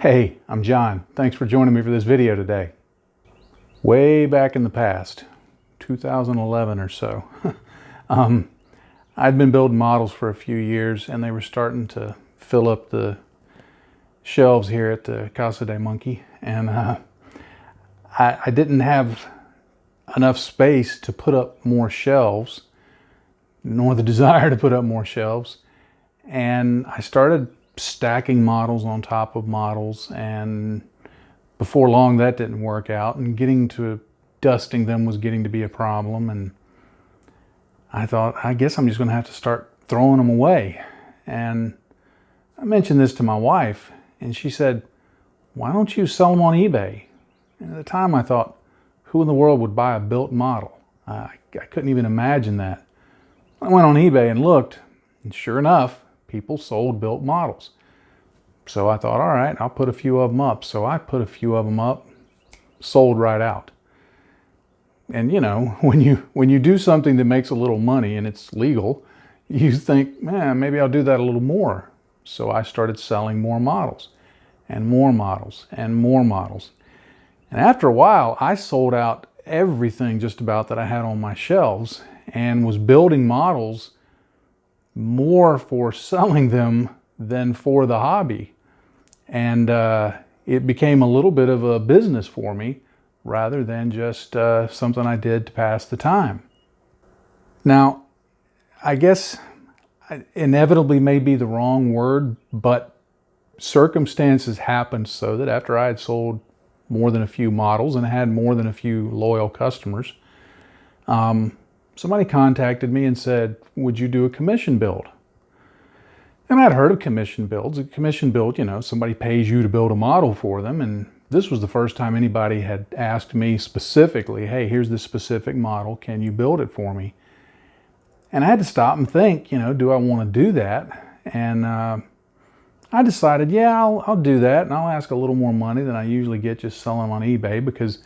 Hey, I'm John. Thanks for joining me for this video today. Way back in the past, 2011 or so, I'd been building models for a few years and they were starting to fill up the shelves here at the Casa de Monkey, and I didn't have enough space to put up more shelves, nor the desire to put up more shelves, and I started stacking models on top of models, and before long that didn't work out, and getting to dusting them was getting to be a problem, and I thought, I guess I'm just going to have to start throwing them away. And I mentioned this to my wife, and she said, why don't you sell them on eBay? And at the time I thought, who in the world would buy a built model? I couldn't even imagine that. I went on eBay and looked, and sure enough, people sold built models. So I thought, all right, I'll put a few of them up. So I put a few of them up, sold right out. And you know, when you do something that makes a little money and it's legal, you think, man, maybe I'll do that a little more. So I started selling more models and more models and more models. And after a while, I sold out everything just about that I had on my shelves and was building models more for selling them than for the hobby. And it became a little bit of a business for me rather than just something I did to pass the time. Now, I guess inevitably may be the wrong word, but circumstances happened so that after I had sold more than a few models and had more than a few loyal customers, somebody contacted me and said, would you do a commission build? And I'd heard of commission builds. A commission build, you know, somebody pays you to build a model for them. And this was the first time anybody had asked me specifically, hey, here's this specific model, can you build it for me? And I had to stop and think, you know, do I want to do that? And I decided, yeah, I'll do that. And I'll ask a little more money than I usually get just selling them on eBay, because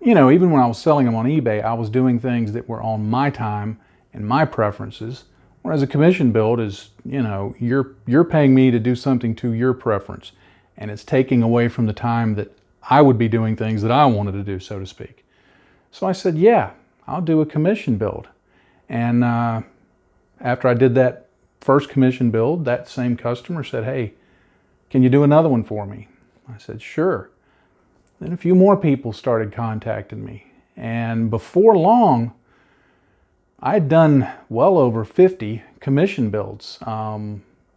you know, even when I was selling them on eBay, I was doing things that were on my time and my preferences. Whereas a commission build is, you know, you're paying me to do something to your preference, and it's taking away from the time that I would be doing things that I wanted to do, so to speak. So I said, yeah, I'll do a commission build. And after I did that first commission build, that same customer said, hey, can you do another one for me? I said, sure. Then a few more people started contacting me, and before long I'd done well over 50 commission builds,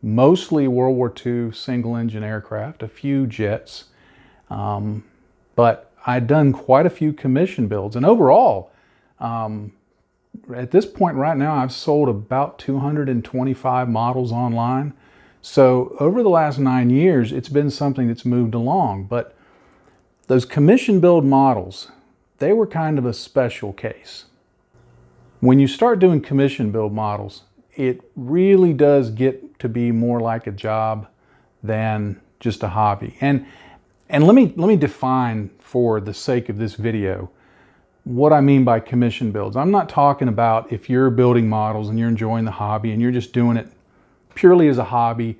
mostly World War II single engine aircraft, a few jets, but I'd done quite a few commission builds. And overall, at this point right now, I've sold about 225 models online. So over the last 9 years, it's been something that's moved along. But those commission build models, they were kind of a special case. When you start doing commission build models, it really does get to be more like a job than just a hobby. And let me define, for the sake of this video, what I mean by commission builds. I'm not talking about if you're building models and you're enjoying the hobby and you're just doing it purely as a hobby,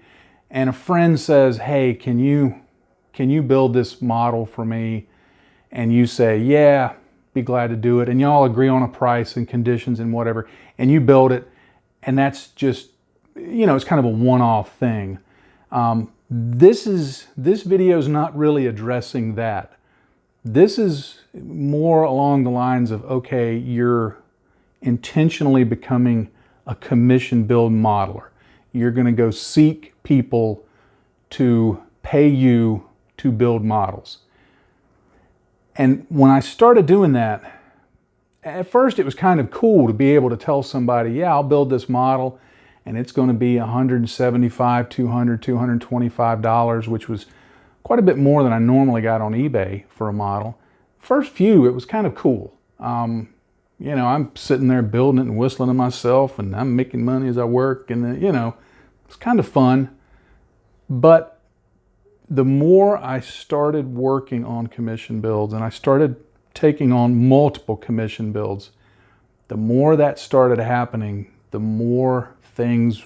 and a friend says, hey, can you build this model for me? And you say, yeah, be glad to do it. And y'all agree on a price and conditions and whatever, and you build it. And that's just, you know, it's kind of a one-off thing. This video is not really addressing that. This is more along the lines of, okay, you're intentionally becoming a commission build modeler. You're going to go seek people to pay you to build models. And when I started doing that, at first it was kind of cool to be able to tell somebody, yeah, I'll build this model and it's going to be $175, $200, $225, which was quite a bit more than I normally got on eBay for a model. First few, it was kind of cool. You know, I'm sitting there building it and whistling to myself, and I'm making money as I work, and you know, it's kind of fun. But the more I started working on commission builds and I started taking on multiple commission builds, the more that started happening, the more things,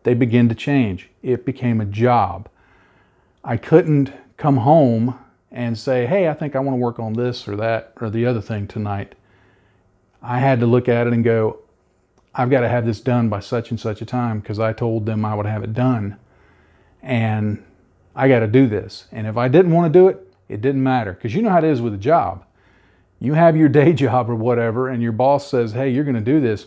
they began to change. It became a job. I couldn't come home and say, hey, I think I want to work on this or that or the other thing tonight. I had to look at it and go, I've got to have this done by such and such a time because I told them I would have it done. And I got to do this. And if I didn't want to do it, it didn't matter. Because you know how it is with a job. You have your day job or whatever, and your boss says, hey, you're going to do this.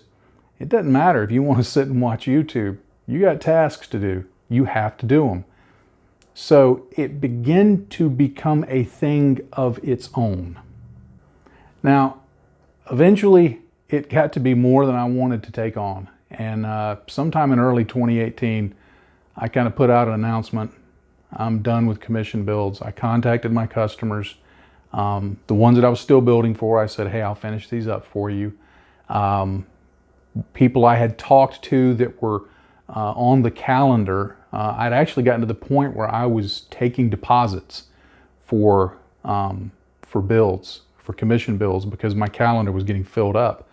It doesn't matter if you want to sit and watch YouTube. You got tasks to do. You have to do them. So it began to become a thing of its own. Now, eventually, it got to be more than I wanted to take on. And sometime in early 2018, I kind of put out an announcement. I'm done with commission builds. I contacted my customers. The ones that I was still building for, I said, hey, I'll finish these up for you. People I had talked to that were on the calendar, I'd actually gotten to the point where I was taking deposits for builds, for commission builds, because my calendar was getting filled up.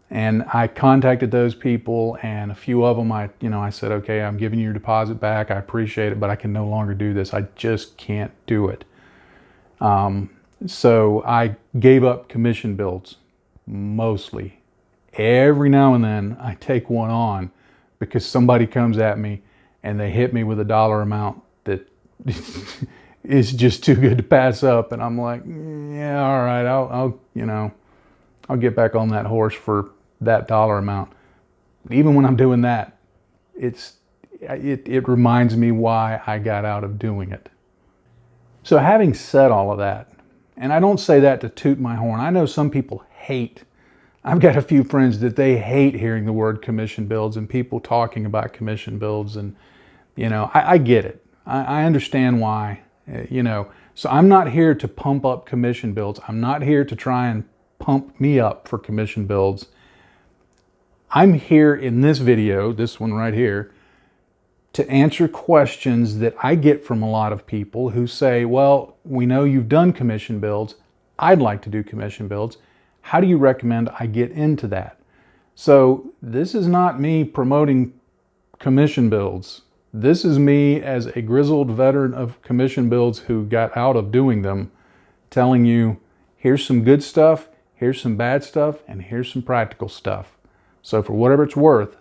And I contacted those people, and a few of them, I said, okay, I'm giving you your deposit back. I appreciate it, but I can no longer do this. I just can't do it. So I gave up commission builds, mostly. Every now and then I take one on because somebody comes at me and they hit me with a dollar amount that is just too good to pass up. And I'm like, yeah, all right, I'll get back on that horse for that dollar amount. Even when I'm doing that, it reminds me why I got out of doing it. So having said all of that, and I don't say that to toot my horn. I know some people hate. I've got a few friends that they hate hearing the word commission builds and people talking about commission builds. And, I get it. I understand why, So I'm not here to pump up commission builds. I'm not here to try and pump me up for commission builds. I'm here in this video, this one right here, to answer questions that I get from a lot of people who say, well, we know you've done commission builds. I'd like to do commission builds. How do you recommend I get into that? So this is not me promoting commission builds. This is me as a grizzled veteran of commission builds who got out of doing them, telling you, here's some good stuff, here's some bad stuff, and here's some practical stuff. So for whatever it's worth,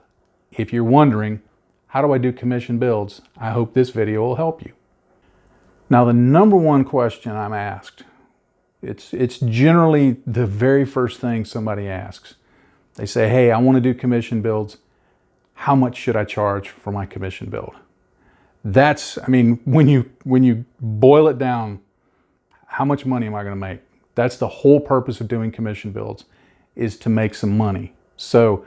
if you're wondering, how do I do commission builds? I hope this video will help you. Now, the number one question I'm asked, it's generally the very first thing somebody asks. They say, hey, I want to do commission builds. How much should I charge for my commission build? When you boil it down, how much money am I going to make? That's the whole purpose of doing commission builds, is to make some money. So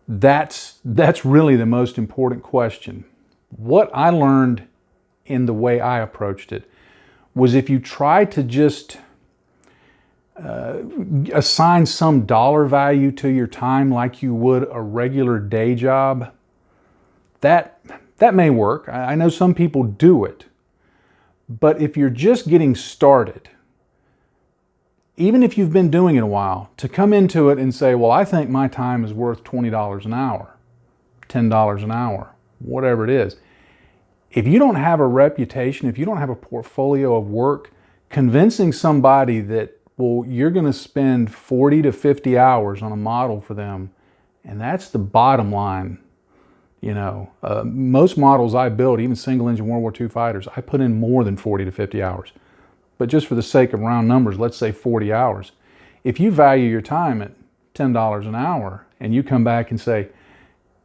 that's really the most important question. What I learned in the way I approached it was if you try to just assign some dollar value to your time like you would a regular day job, that may work. I know some people do it. But if you're just getting started, even if you've been doing it a while, to come into it and say, well, I think my time is worth $20 an hour, $10 an hour, whatever it is. If you don't have a reputation, if you don't have a portfolio of work, convincing somebody that, well, you're going to spend 40 to 50 hours on a model for them, and that's the bottom line. Most models I build, even single engine World War II fighters, I put in more than 40 to 50 hours. But just for the sake of round numbers, let's say 40 hours. If you value your time at $10 an hour and you come back and say,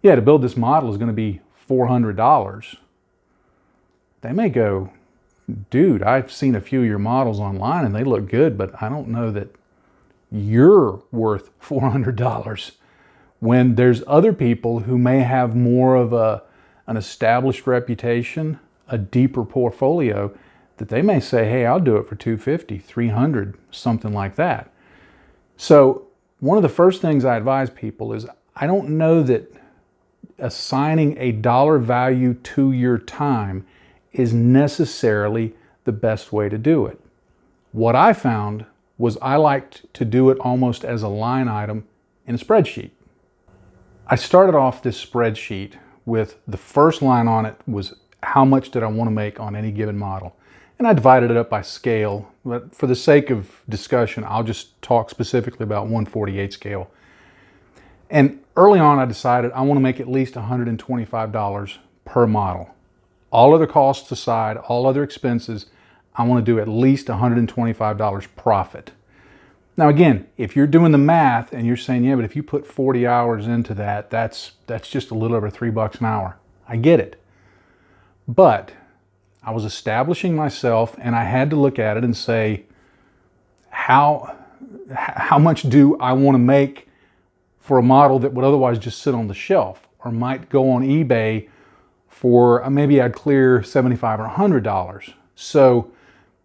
yeah, to build this model is going to be $400, they may go, dude, I've seen a few of your models online and they look good, but I don't know that you're worth $400. When there's other people who may have more of an established reputation, a deeper portfolio, that they may say, hey, I'll do it for $250, $300, something like that. So one of the first things I advise people is, I don't know that assigning a dollar value to your time is necessarily the best way to do it. What I found was I liked to do it almost as a line item in a spreadsheet. I started off this spreadsheet with the first line on it was how much did I want to make on any given model. And I divided it up by scale, but for the sake of discussion, I'll just talk specifically about 1/48 scale. And early on, I decided I want to make at least $125 per model. All other costs aside, all other expenses, I want to do at least $125 profit. Now again, if you're doing the math and you're saying, yeah, but if you put 40 hours into that, that's just a little over $3 an hour. I get it. But I was establishing myself and I had to look at it and say, how much do I want to make for a model that would otherwise just sit on the shelf or might go on eBay for maybe I'd clear $75 or $100. So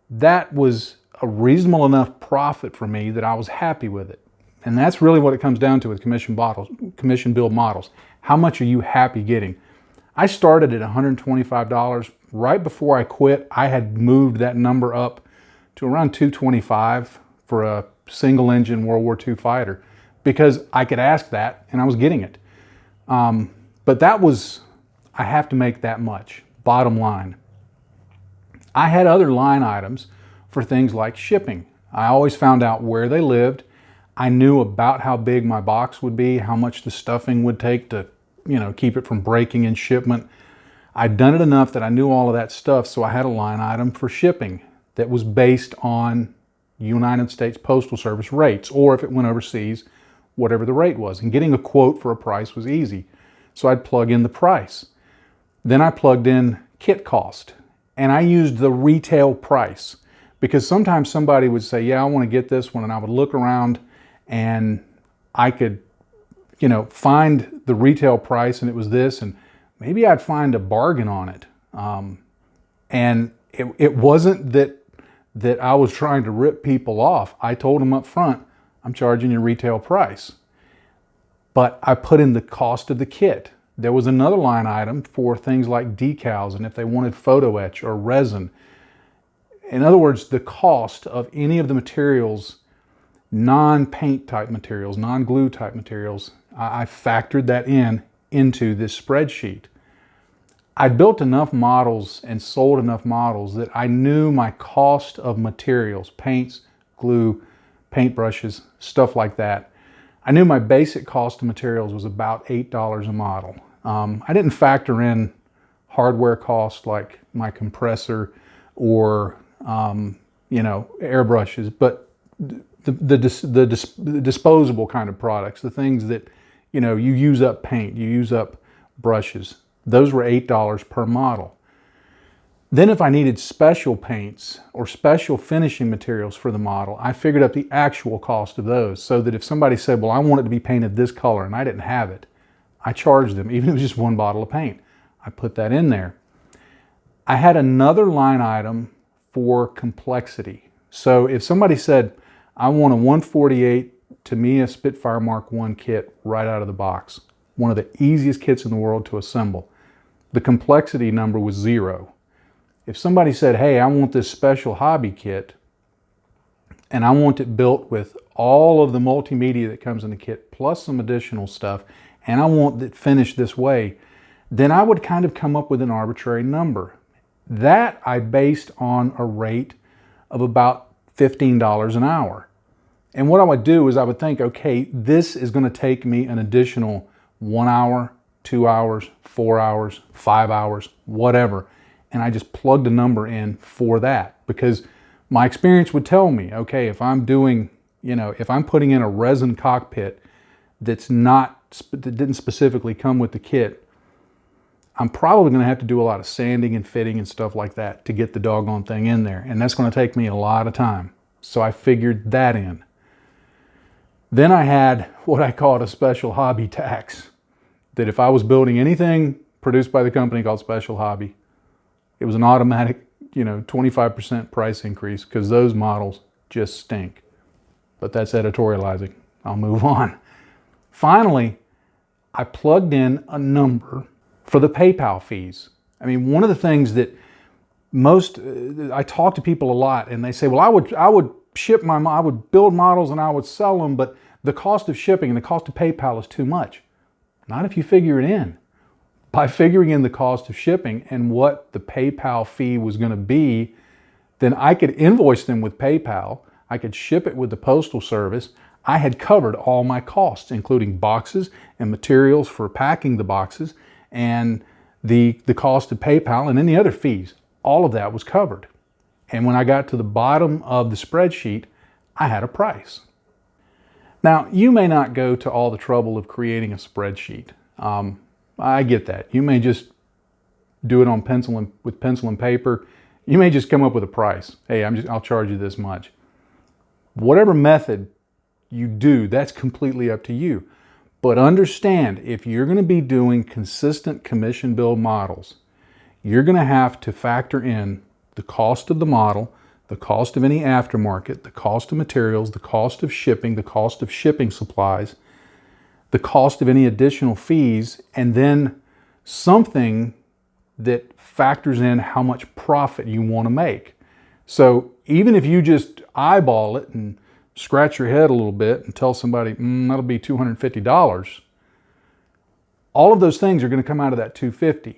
that was a reasonable enough profit for me that I was happy with it. And that's really what it comes down to with commission build models. How much are you happy getting? I started at $125. Right before I quit, I had moved that number up to around $225 for a single engine World War II fighter because I could ask that and I was getting it. But that was, I have to make that much, bottom line. I had other line items for things like shipping. I always found out where they lived. I knew about how big my box would be, how much the stuffing would take to, keep it from breaking in shipment. I'd done it enough that I knew all of that stuff, so I had a line item for shipping that was based on United States Postal Service rates, or if it went overseas, whatever the rate was. And getting a quote for a price was easy. So I'd plug in the price. Then I plugged in kit cost, and I used the retail price because sometimes somebody would say, yeah, I want to get this one, and I would look around and I could, find the retail price and it was this, and maybe I'd find a bargain on it. And it wasn't that I was trying to rip people off. I told them up front, I'm charging you retail price. But I put in the cost of the kit. There was another line item for things like decals and if they wanted photo etch or resin. In other words, the cost of any of the materials, non-paint type materials, non-glue type materials, I factored that into this spreadsheet. I built enough models and sold enough models that I knew my cost of materials, paints, glue, paintbrushes, stuff like that. I knew my basic cost of materials was about $8 a model. I didn't factor in hardware costs like my compressor or airbrushes, but the disposable kind of products, the things that you use up paint, you use up brushes. Those were $8 per model. Then if I needed special paints or special finishing materials for the model, I figured up the actual cost of those so that if somebody said, well, I want it to be painted this color and I didn't have it, I charged them, even if it was just one bottle of paint. I put that in there. I had another line item for complexity. So if somebody said, I want a 148 Tamiya Spitfire Mark I kit right out of the box, one of the easiest kits in the world to assemble, the complexity number was 0. If somebody said, hey, I want this special hobby kit and I want it built with all of the multimedia that comes in the kit plus some additional stuff and I want it finished this way, then I would kind of come up with an arbitrary number. That I based on a rate of about $15 an hour. And what I would do is I would think, okay, this is going to take me an additional 1 hour, 2 hours, 4 hours, 5 hours, whatever. And I just plugged a number in for that because my experience would tell me, okay, if I'm doing, if I'm putting in a resin cockpit that didn't specifically come with the kit, I'm probably going to have to do a lot of sanding and fitting and stuff like that to get the doggone thing in there. And that's going to take me a lot of time. So I figured that in. Then I had what I called a special hobby tax. That if I was building anything produced by the company called Special Hobby, it was an automatic, 25% price increase because those models just stink. But that's editorializing. I'll move on. Finally, I plugged in a number for the PayPal fees. I mean, one of the things that I talk to people a lot and they say, well, I would build models and I would sell them, but the cost of shipping and the cost of PayPal is too much. Not if you figure it in. By figuring in the cost of shipping and what the PayPal fee was going to be, then I could invoice them with PayPal. I could ship it with the postal service. I had covered all my costs, including boxes and materials for packing the boxes and the cost of PayPal and any other fees. All of that was covered. And when I got to the bottom of the spreadsheet, I had a price. Now, you may not go to all the trouble of creating a spreadsheet. I get that. You may just do it on with pencil and paper. You may just come up with a price. Hey, I'll charge you this much. Whatever method you do, that's completely up to you. But understand, if you're going to be doing consistent commission build models, you're going to have to factor in the cost of the model, the cost of any aftermarket, the cost of materials, the cost of shipping, the cost of shipping supplies, the cost of any additional fees, and then something that factors in how much profit you want to make. So even if you just eyeball it and scratch your head a little bit and tell somebody, that'll be $250, all of those things are going to come out of that $250.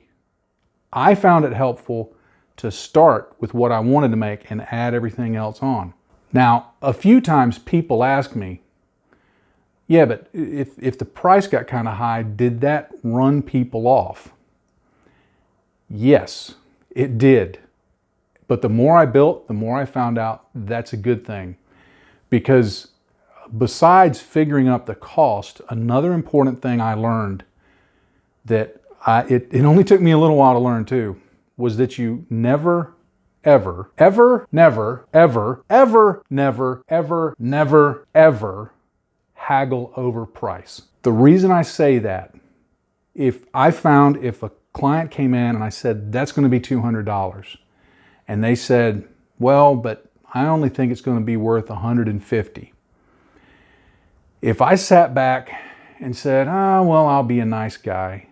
I found it helpful to start with what I wanted to make and add everything else on. Now, a few times people ask me, yeah, but if the price got kind of high, did that run people off? Yes, it did. But the more I built, the more I found out that's a good thing. Because besides figuring up the cost, another important thing I learned that it only took me a little while to learn too, was that you never, ever, ever, never, ever, ever, never, ever, never, ever haggle over price. The reason I say that, if a client came in and I said, that's going to be $200, and they said, well, but I only think it's going to be worth $150. If I sat back and said, well, I'll be a nice guy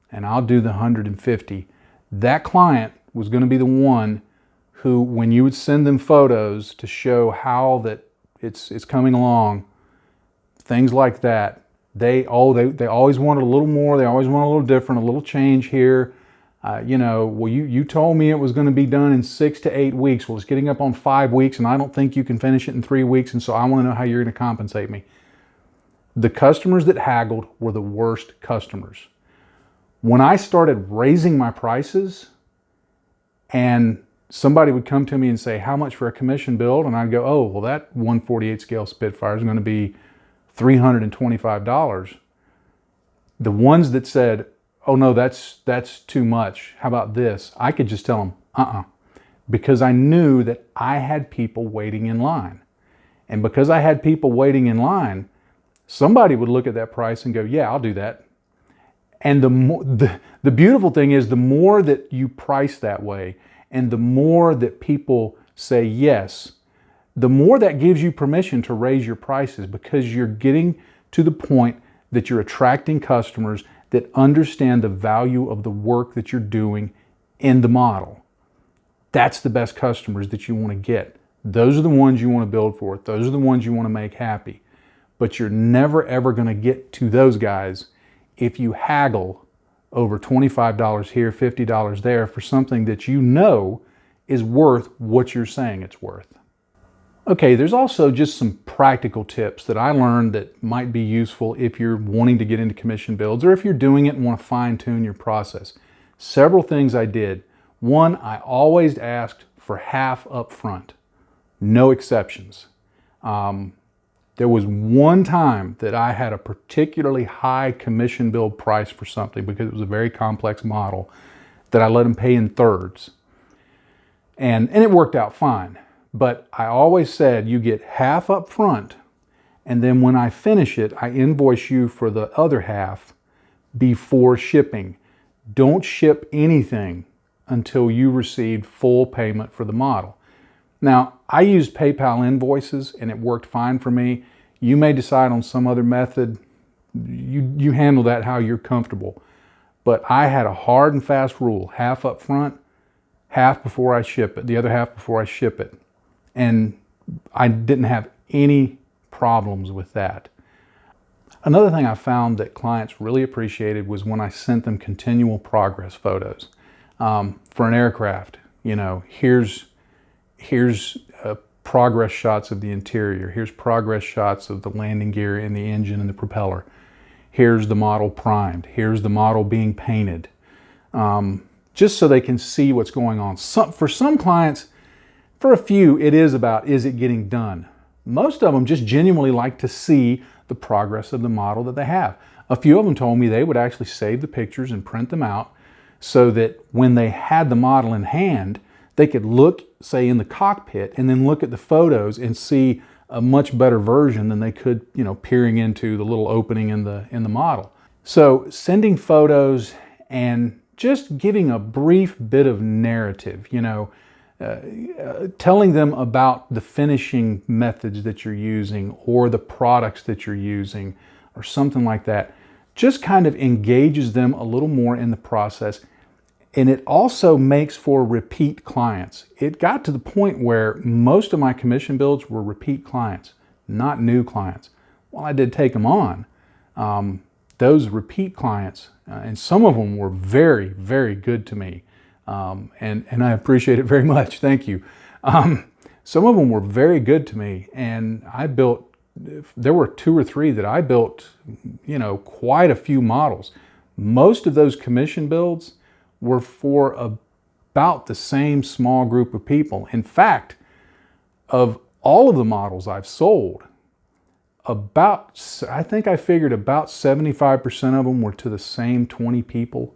and I'll do the $150, that client was going to be the one who, when you would send them photos to show how that it's coming along, things like that, they always wanted a little more, they always want a little different, a little change here. Well, you told me it was going to be done in 6 to 8 weeks. Well, it's getting up on 5 weeks, and I don't think you can finish it in 3 weeks, and so I want to know how you're going to compensate me. The customers that haggled were the worst customers. When I started raising my prices, and somebody would come to me and say, how much for a commission build? And I'd go, oh, well, that 1/48 scale Spitfire is going to be $325. The ones that said, oh no, that's too much, how about this? I could just tell them, because I knew that I had people waiting in line. And because I had people waiting in line, somebody would look at that price and go, yeah, I'll do that. And the beautiful thing is, the more that you price that way and the more that people say yes, the more that gives you permission to raise your prices, because you're getting to the point that you're attracting customers that understand the value of the work that you're doing in the model. That's the best customers that you want to get. Those are the ones you want to build for. Those are the ones you want to make happy. But you're never ever going to get to those guys if you haggle over $25 here, $50 there for something that you know is worth what you're saying it's worth. Okay, there's also just some practical tips that I learned that might be useful if you're wanting to get into commission builds, or if you're doing it and want to fine-tune your process. Several things I did. One, I always asked for half up front, no exceptions. There was one time that I had a particularly high commission build price for something because it was a very complex model that I let them pay in thirds. And it worked out fine. But I always said, you get half up front, and then when I finish it, I invoice you for the other half before shipping. Don't ship anything until you receive full payment for the model. Now, I used PayPal invoices and it worked fine for me. You may decide on some other method. You handle that how you're comfortable. But I had a hard and fast rule: half up front, half before I ship it, the other half before I ship it. And I didn't have any problems with that. Another thing I found that clients really appreciated was when I sent them continual progress photos. For an aircraft, you know, here's progress shots of the interior. Here's progress shots of the landing gear and the engine and the propeller. Here's the model primed. Here's the model being painted. Just so they can see what's going on. For some clients, for a few, it is about, is it getting done? Most of them just genuinely like to see the progress of the model that they have. A few of them told me they would actually save the pictures and print them out so that when they had the model in hand, they could look, say, in the cockpit and then look at the photos and see a much better version than they could, you know, peering into the little opening in the model. So sending photos and just giving a brief bit of narrative, you know, telling them about the finishing methods that you're using or the products that you're using or something like that, just kind of engages them a little more in the process. And it also makes for repeat clients. It got to the point where most of my commission builds were repeat clients, not new clients. While I did take them on, those repeat clients, and some of them were very, very good to me. And I appreciate it very much. Thank you. Some of them were very good to me, and I built, there were 2 or 3 that I built, you know, quite a few models. Most of those commission builds were for about the same small group of people. In fact, of all of the models I've sold, I think I figured about 75% of them were to the same 20 people.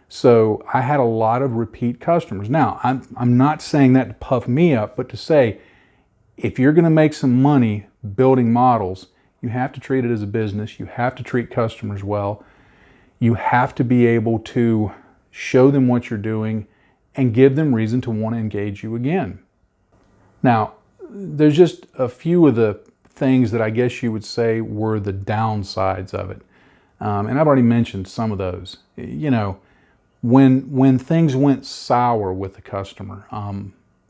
So I had a lot of repeat customers. Now, I'm not saying that to puff me up, but to say, if you're gonna make some money building models, you have to treat it as a business. You have to treat customers well. You have to be able to show them what you're doing and give them reason to want to engage you again. Now, there's just a few of the things that I guess you would say were the downsides of it. And I've already mentioned some of those. You know, when things went sour with the customer,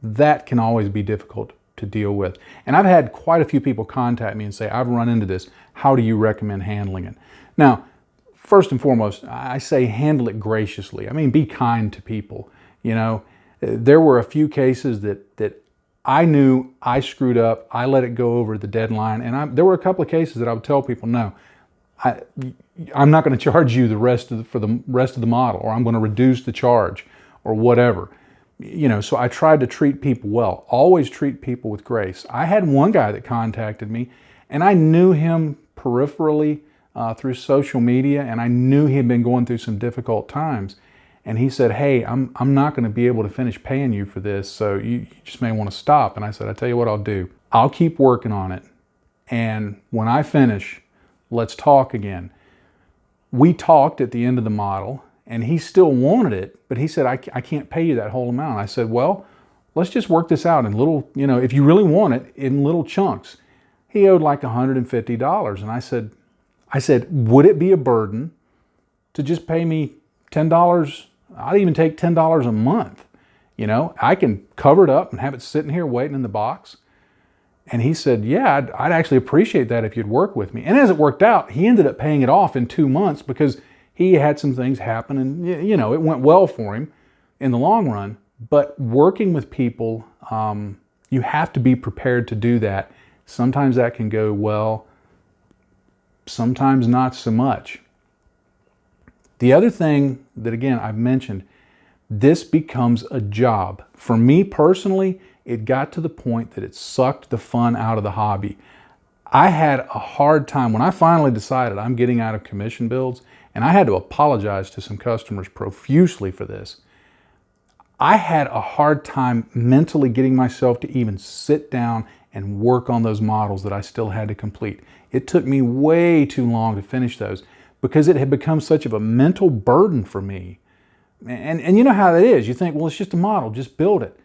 that can always be difficult to deal with. And I've had quite a few people contact me and say, I've run into this. How do you recommend handling it? Now, first and foremost, I say handle it graciously. I mean, be kind to people. You know, there were a few cases that I knew I screwed up. I let it go over the deadline. And there were a couple of cases that I would tell people, no, I'm not going to charge you for the rest of the model, or I'm going to reduce the charge or whatever. You know, so I tried to treat people well. Always treat people with grace. I had one guy that contacted me, and I knew him peripherally through social media, and I knew he had been going through some difficult times. And he said, hey, I'm not going to be able to finish paying you for this, so you just may want to stop. And I said, I tell you what I'll do. I'll keep working on it, and when I finish, let's talk again. We talked at the end of the model, and he still wanted it, but he said, I can't pay you that whole amount. I said, well, let's just work this out in little, you know, if you really want it, in little chunks. He owed like $150, and I said, would it be a burden to just pay me $10? I'd even take $10 a month. You know, I can cover it up and have it sitting here waiting in the box. And he said, yeah, I'd actually appreciate that if you'd work with me. And as it worked out, he ended up paying it off in 2 months because he had some things happen, and, you know, it went well for him in the long run. But working with people, you have to be prepared to do that. Sometimes that can go well, sometimes not so much. The other thing that, again, I've mentioned, this becomes a job. For me personally, it got to the point that it sucked the fun out of the hobby. I had a hard time when I finally decided I'm getting out of commission builds, and I had to apologize to some customers profusely for this. I had a hard time mentally getting myself to even sit down and work on those models that I still had to complete. It took me way too long to finish those because it had become such of a mental burden for me. And you know how that is. You think, well, it's just a model, just build it.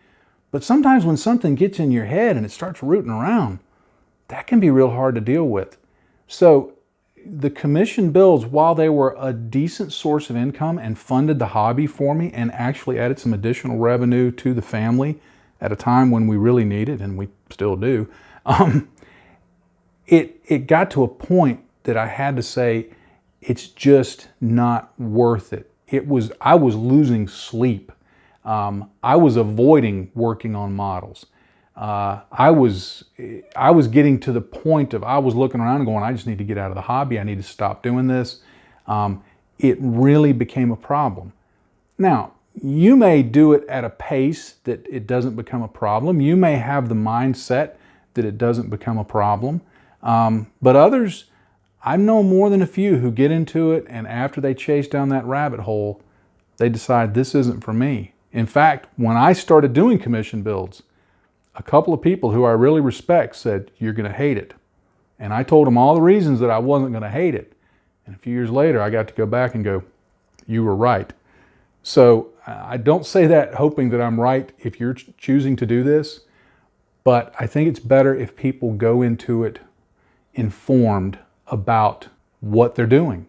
But sometimes when something gets in your head and it starts rooting around, that can be real hard to deal with. So the commission builds, while they were a decent source of income and funded the hobby for me and actually added some additional revenue to the family at a time when we really needed, and we still do, it got to a point that I had to say, it's just not worth it. I was losing sleep. I was avoiding working on models. I was getting to the point of, I was looking around and going, I just need to get out of the hobby. I need to stop doing this. It really became a problem. Now, you may do it at a pace that it doesn't become a problem. You may have the mindset that it doesn't become a problem. But others, I know more than a few who get into it, and after they chase down that rabbit hole, they decide this isn't for me. In fact, when I started doing commission builds, a couple of people who I really respect said, you're going to hate it. And I told them all the reasons that I wasn't going to hate it. And a few years later, I got to go back and go, you were right. So I don't say that hoping that I'm right if you're choosing to do this, but I think it's better if people go into it informed about what they're doing.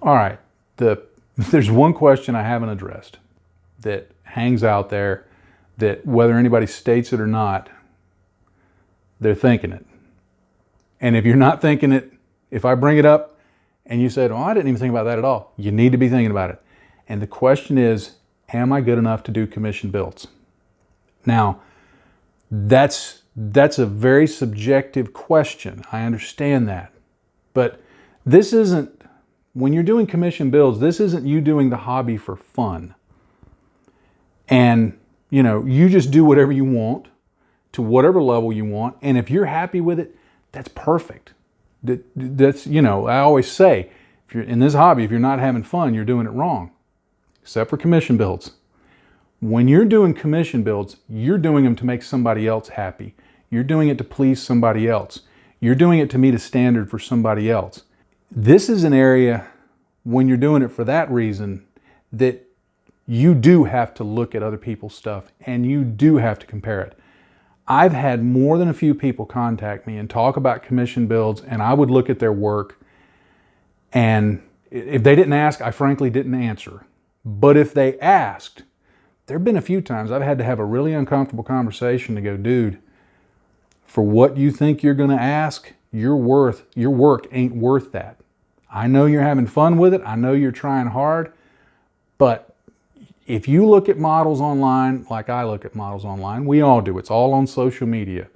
All right, there's one question I haven't addressed that hangs out there, that whether anybody states it or not, they're thinking it. And if you're not thinking it, if I bring it up and you said, oh, I didn't even think about that at all, you need to be thinking about it. And the question is, am I good enough to do commission builds? Now, that's a very subjective question. I understand that. But this isn't, when you're doing commission builds, this isn't you doing the hobby for fun. And, you know, you just do whatever you want to whatever level you want. And if you're happy with it, that's perfect. That's, you know, I always say, if you're in this hobby, if you're not having fun, you're doing it wrong. Except for commission builds. When you're doing commission builds, you're doing them to make somebody else happy. You're doing it to please somebody else. You're doing it to meet a standard for somebody else. This is an area, when you're doing it for that reason, that you do have to look at other people's stuff and you do have to compare it. I've had more than a few people contact me and talk about commission builds, and I would look at their work, and if they didn't ask, I frankly didn't answer. But if they asked, there have been a few times I've had to have a really uncomfortable conversation to go, dude, for what you think you're going to ask, your work ain't worth that. I know you're having fun with it. I know you're trying hard. But if you look at models online, like I look at models online, we all do. It's all on social media.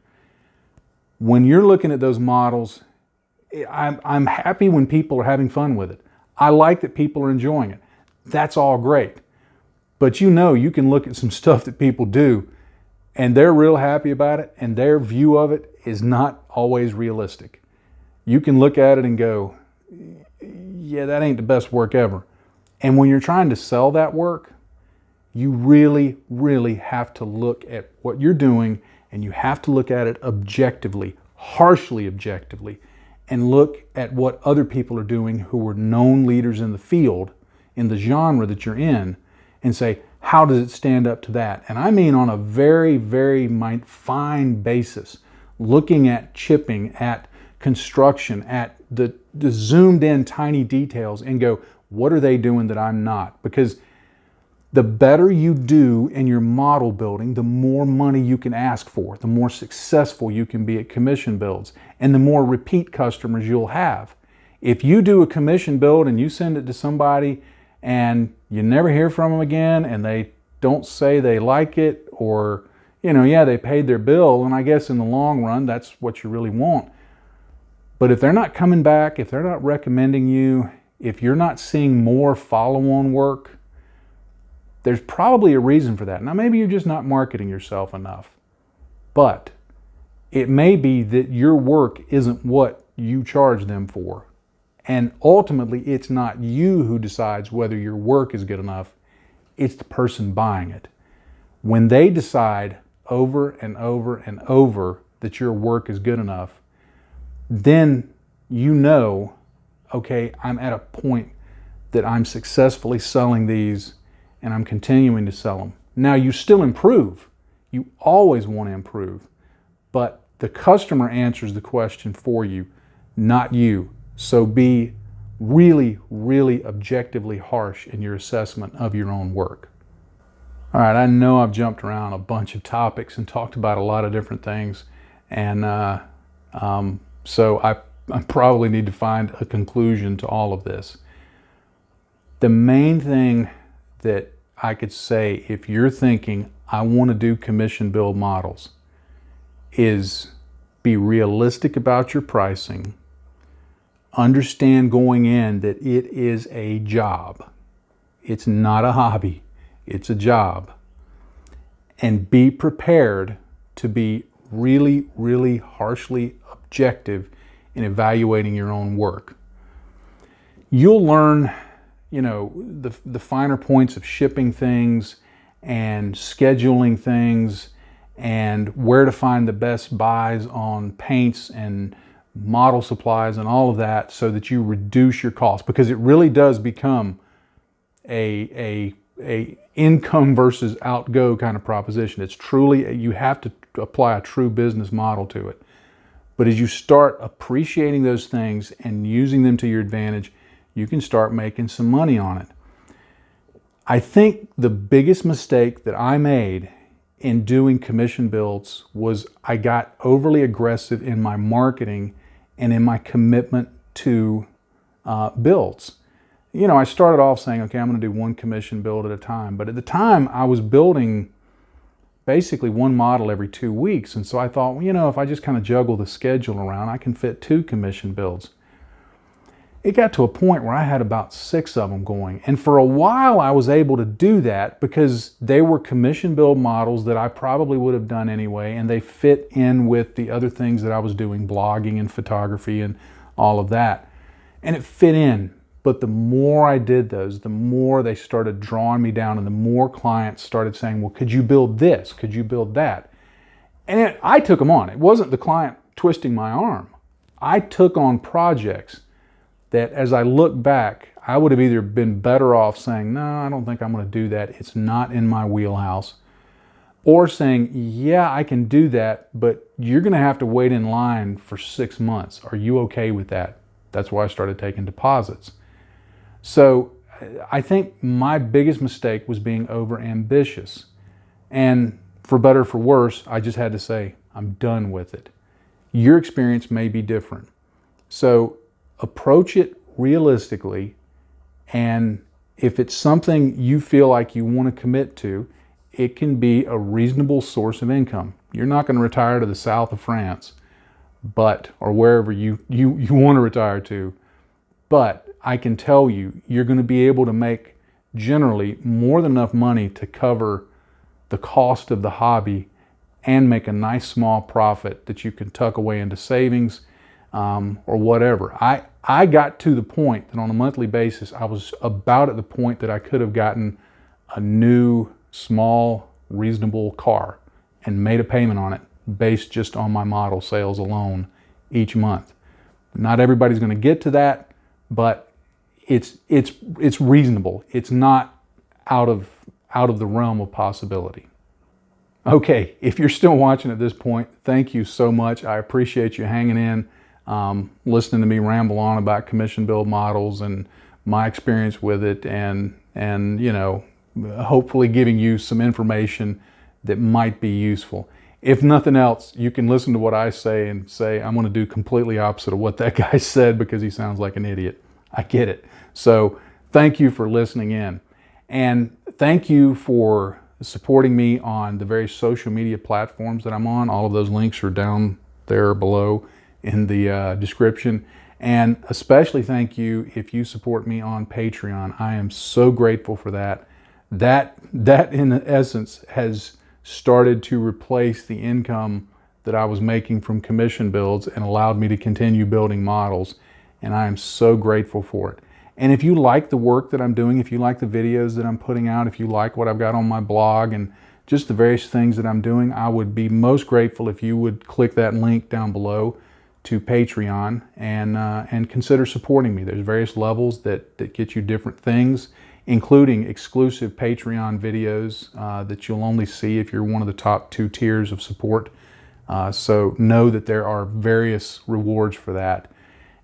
When you're looking at those models, I'm happy when people are having fun with it. I like that people are enjoying it. That's all great. But you know, you can look at some stuff that people do and they're real happy about it, and their view of it is not always realistic. You can look at it and go, yeah, that ain't the best work ever. And when you're trying to sell that work, you really, really have to look at what you're doing, and you have to look at it objectively, harshly objectively, and look at what other people are doing who are known leaders in the field, in the genre that you're in, and say, how does it stand up to that? And I mean on a very, very fine basis, looking at chipping, at construction, at the zoomed in tiny details, and go, what are they doing that I'm not? Because the better you do in your model building, the more money you can ask for, the more successful you can be at commission builds, and the more repeat customers you'll have. If you do a commission build and you send it to somebody and you never hear from them again, and they don't say they like it, or, you know, yeah, they paid their bill, and I guess in the long run, that's what you really want. But if they're not coming back, if they're not recommending you, if you're not seeing more follow-on work, there's probably a reason for that. Now, maybe you're just not marketing yourself enough, but it may be that your work isn't what you charge them for. And ultimately, it's not you who decides whether your work is good enough. It's the person buying it. When they decide over and over and over that your work is good enough, then you know, okay, I'm at a point that I'm successfully selling these and I'm continuing to sell them. Now, you still improve. You always want to improve. But the customer answers the question for you, not you. So be really, really objectively harsh in your assessment of your own work. All right, I know I've jumped around a bunch of topics and talked about a lot of different things. And so I probably need to find a conclusion to all of this. The main thing that I could say, if you're thinking, I want to do commission build models, is be realistic about your pricing. Understand going in that it is a job. It's not a hobby. It's a job. And be prepared to be really, really harshly objective in evaluating your own work. You'll learn, you know, the finer points of shipping things and scheduling things and where to find the best buys on paints and model supplies and all of that, so that you reduce your costs, because it really does become a income versus outgo kind of proposition. It's truly, you have to apply a true business model to it. But as you start appreciating those things and using them to your advantage, you can start making some money on it. I think the biggest mistake that I made in doing commission builds was I got overly aggressive in my marketing and in my commitment to builds. You know, I started off saying, okay, I'm going to do one commission build at a time. But at the time, I was building basically one model every 2 weeks. And so I thought, well, you know, if I just kind of juggle the schedule around, I can fit 2 commission builds. It got to a point where I had about 6 of them going. And for a while, I was able to do that because they were commission build models that I probably would have done anyway. And they fit in with the other things that I was doing, blogging and photography and all of that. And it fit in. But the more I did those, the more they started drawing me down, and the more clients started saying, well, could you build this? Could you build that? And I took them on. It wasn't the client twisting my arm. I took on projects that, as I look back, I would have either been better off saying, no, I don't think I'm going to do that. It's not in my wheelhouse. Or saying, yeah, I can do that, but you're going to have to wait in line for 6 months. Are you okay with that? That's why I started taking deposits. So I think my biggest mistake was being over ambitious. And for better or for worse, I just had to say, I'm done with it. Your experience may be different. So approach it realistically. And if it's something you feel like you want to commit to, it can be a reasonable source of income. You're not going to retire to the south of France, or wherever you want to retire to. But I can tell you, you're going to be able to make generally more than enough money to cover the cost of the hobby and make a nice small profit that you can tuck away into savings or whatever. I got to the point that on a monthly basis, I was about at the point that I could have gotten a new, small, reasonable car and made a payment on it based just on my model sales alone each month. Not everybody's going to get to that, but it's reasonable. It's not out of the realm of possibility. Okay, if you're still watching at this point, thank you so much. I appreciate you hanging in, listening to me ramble on about commission build models and my experience with it, and you know, hopefully giving you some information that might be useful. If nothing else, you can listen to what I say and say, I'm going to do completely opposite of what that guy said because he sounds like an idiot. I get it. So thank you for listening in. And thank you for supporting me on the various social media platforms that I'm on. All of those links are down there below in the description. And especially thank you if you support me on Patreon. I am so grateful for that. That in essence has started to replace the income that I was making from commission builds and allowed me to continue building models. And I am so grateful for it. And if you like the work that I'm doing, if you like the videos that I'm putting out, if you like what I've got on my blog and just the various things that I'm doing, I would be most grateful if you would click that link down below to Patreon and consider supporting me. There's various levels that get you different things, including exclusive Patreon videos that you'll only see if you're one of the top 2 tiers of support. So know that there are various rewards for that.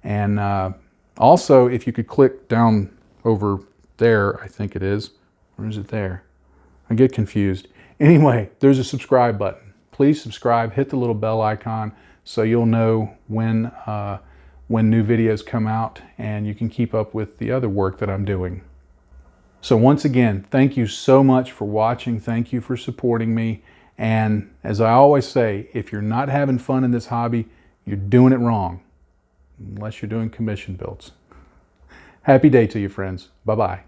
And also, if you could click down over there, I think it is. Or is it there? I get confused. Anyway, there's a subscribe button. Please subscribe, hit the little bell icon so you'll know when when new videos come out, and you can keep up with the other work that I'm doing. So once again, thank you so much for watching. Thank you for supporting me. And as I always say, if you're not having fun in this hobby, you're doing it wrong, unless you're doing commission builds. Happy day to you, friends. Bye-bye.